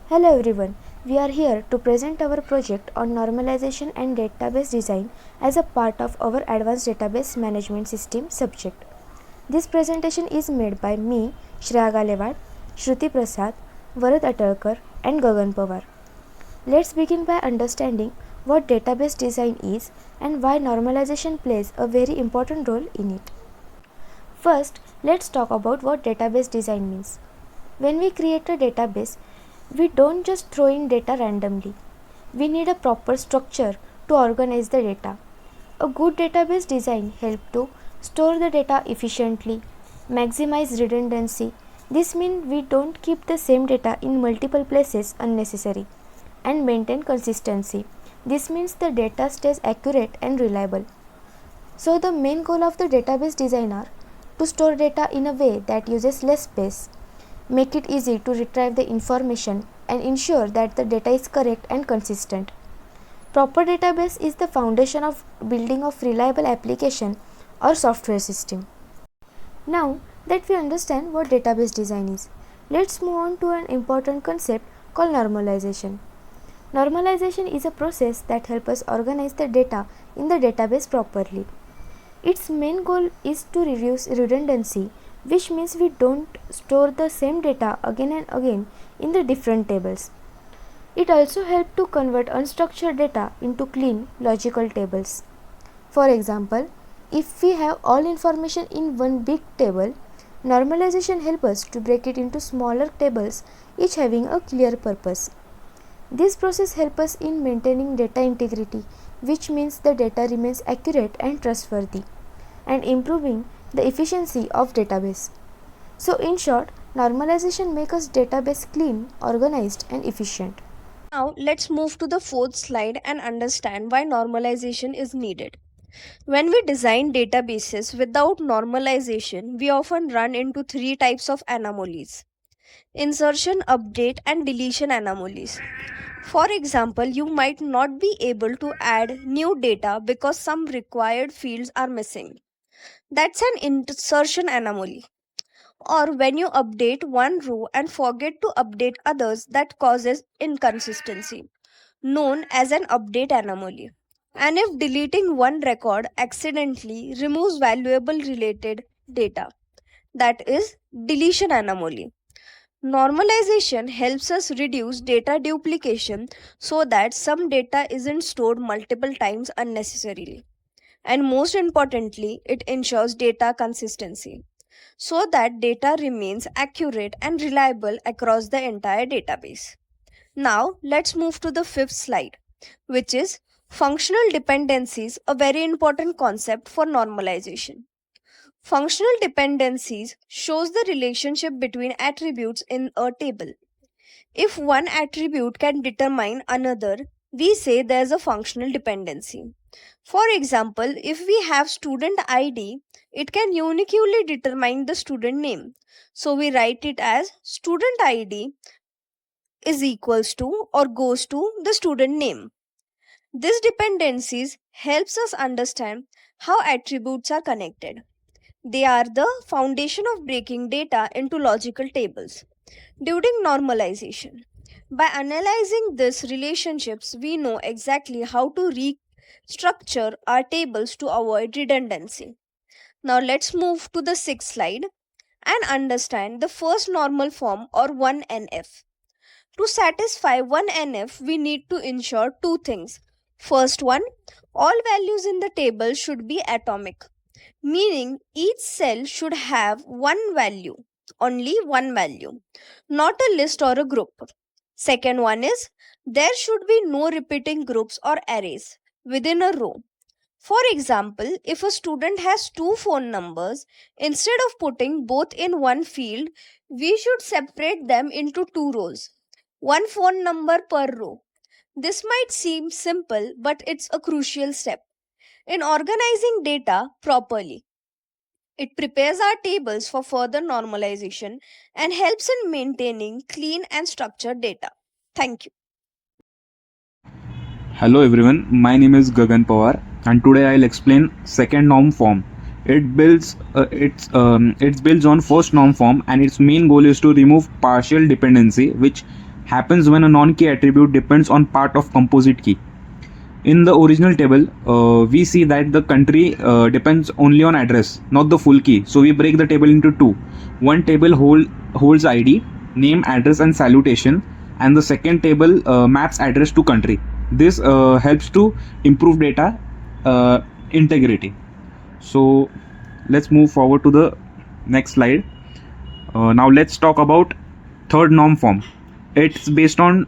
Hello everyone, we are here to present our project on normalization and database design as a part of our advanced database management system subject. This presentation is made by me, Shreya Galewad, Shruti Prasad, Varad Atalkar and Gagan Pawar. Let's begin by understanding what database design is and why normalization plays a very important role in it. First, let's talk about what database design means. When we create a database, we don't just throw in data randomly. We need a proper structure to organize the data. A good database design helps to store the data efficiently, maximize redundancy. This means we don't keep the same data in multiple places unnecessary and maintain consistency. This means the data stays accurate and reliable. So the main goal of the database designer to store data in a way that uses less space, make it easy to retrieve the information and ensure that the data is correct and consistent. Proper database is the foundation of building of reliable application or software system. Now that we understand what database design is, let's move on to an important concept called normalization. Normalization is a process that helps us organize the data in the database properly. Its main goal is to reduce redundancy, which means we don't store the same data again and again in the different tables. It also helps to convert unstructured data into clean, logical tables. For example, if we have all information in one big table, normalization helps us to break it into smaller tables, each having a clear purpose. This process helps us in maintaining data integrity, which means the data remains accurate and trustworthy, and improving the efficiency of database. So in short, normalization makes us database clean, organized and efficient. Now, let's move to the fourth slide and understand why normalization is needed. When we design databases without normalization, we often run into three types of anomalies: insertion, update, and deletion anomalies. For example, you might not be able to add new data because some required fields are missing. That's an insertion anomaly. Or when you update one row and forget to update others, that causes inconsistency, known as an update anomaly. And if deleting one record accidentally removes valuable related data, that is deletion anomaly. Normalization helps us reduce data duplication so that some data isn't stored multiple times unnecessarily. And most importantly, it ensures data consistency so that data remains accurate and reliable across the entire database. Now, let's move to the fifth slide, which is functional dependencies, a very important concept for normalization. Functional dependencies shows the relationship between attributes in a table. If one attribute can determine another, we say there's a functional dependency. For example, if we have student ID, it can uniquely determine the student name. So we write it as student ID is equals to or goes to the student name. This dependencies helps us understand how attributes are connected. They are the foundation of breaking data into logical tables. During normalization, by analyzing these relationships, we know exactly how to restructure our tables to avoid redundancy. Now let's move to the sixth slide and understand the first normal form or 1NF. To satisfy 1NF, we need to ensure two things. First one, all values in the table should be atomic, meaning each cell should have one value, only one value, not a list or a group. Second one is there should be no repeating groups or arrays within a row. For example, if a student has two phone numbers, instead of putting both in one field, we should separate them into two rows, one phone number per row. This might seem simple, but it's a crucial step in organizing data properly. It prepares our tables for further normalization and helps in maintaining clean and structured data. Thank you. Hello everyone, my name is Gagan Pawar and today I'll explain second norm form. It's built on first norm form and its main goal is to remove partial dependency which happens when a non-key attribute depends on part of composite key. In the original table, we see that the country depends only on address, not the full key. So we break the table into two. One table holds ID, name, address, and salutation, and the second table maps address to country. This helps to improve data integrity. So let's move forward to the next slide. Now let's talk about third norm form. It's based on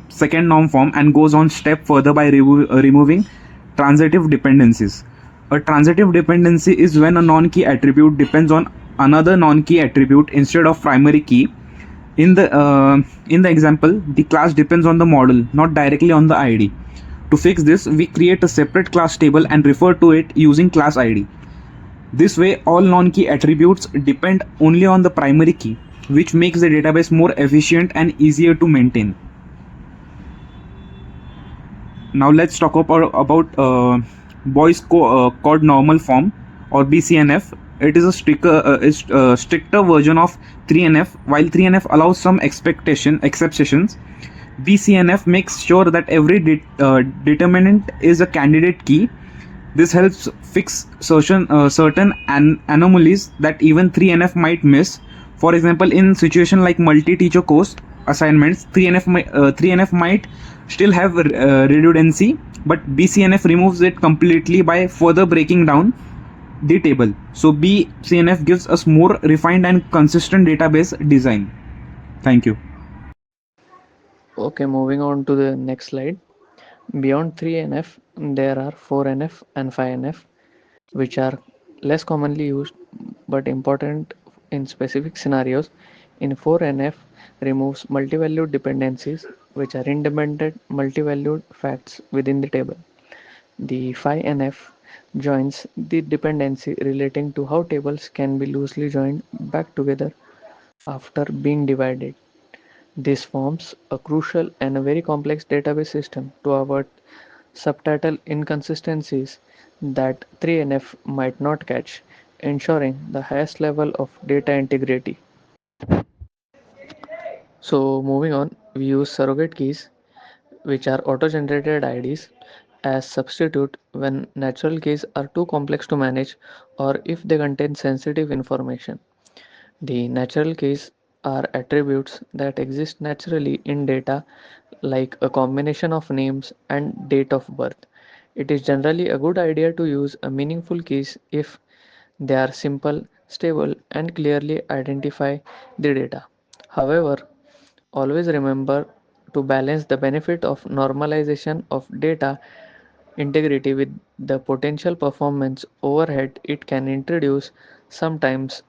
second norm form and goes on step further by removing transitive dependencies. A transitive dependency is when a non-key attribute depends on another non-key attribute instead of primary key. In the example, the class depends on the model, not directly on the ID. To fix this, we create a separate class table and refer to it using class ID. This way, all non-key attributes depend only on the primary key, which makes the database more efficient and easier to maintain. Now let's talk about Boy's code normal form, or BCNF. It is a stricter version of 3NF. While 3NF allows some exceptions, BCNF makes sure that every determinant is a candidate key. This helps fix certain anomalies that even 3NF might miss. For example, in situation like multi-teacher course assignments, 3NF might still have redundancy, but BCNF removes it completely by further breaking down the table. So BCNF gives us more refined and consistent database design. Thank you. Okay, moving on to the next slide. Beyond 3NF, there are 4NF and 5NF, which are less commonly used but important in specific scenarios. In 4NF, removes multi-valued dependencies, which are independent multi-valued facts within the table. The 5NF joins the dependency relating to how tables can be loosely joined back together after being divided. This forms a crucial and a very complex database system to avoid subtitle inconsistencies that 3NF might not catch, ensuring the highest level of data integrity. So, moving on, we use surrogate keys, which are auto generated IDs, as substitute when natural keys are too complex to manage or if they contain sensitive information. The natural keys are attributes that exist naturally in data, like a combination of names and date of birth. It is generally a good idea to use a meaningful keys if they are simple, stable, and clearly identify the data. However, always remember to balance the benefit of normalization of data integrity with the potential performance overhead it can introduce. Sometimes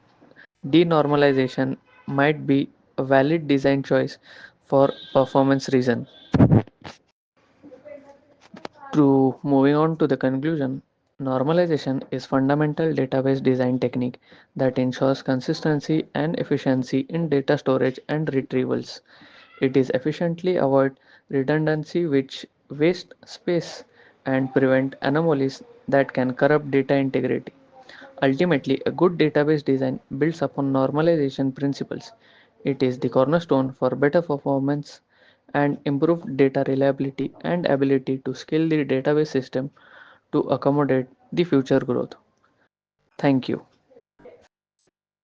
denormalization might be a valid design choice for performance reason. To moving on to the conclusion, normalization is fundamental database design technique that ensures consistency and efficiency in data storage and retrievals. It is efficiently avoid redundancy which waste space and prevent anomalies that can corrupt data integrity. Ultimately, a good database design builds upon normalization principles. It is the cornerstone for better performance and improved data reliability and ability to scale the database system to accommodate the future growth. Thank you.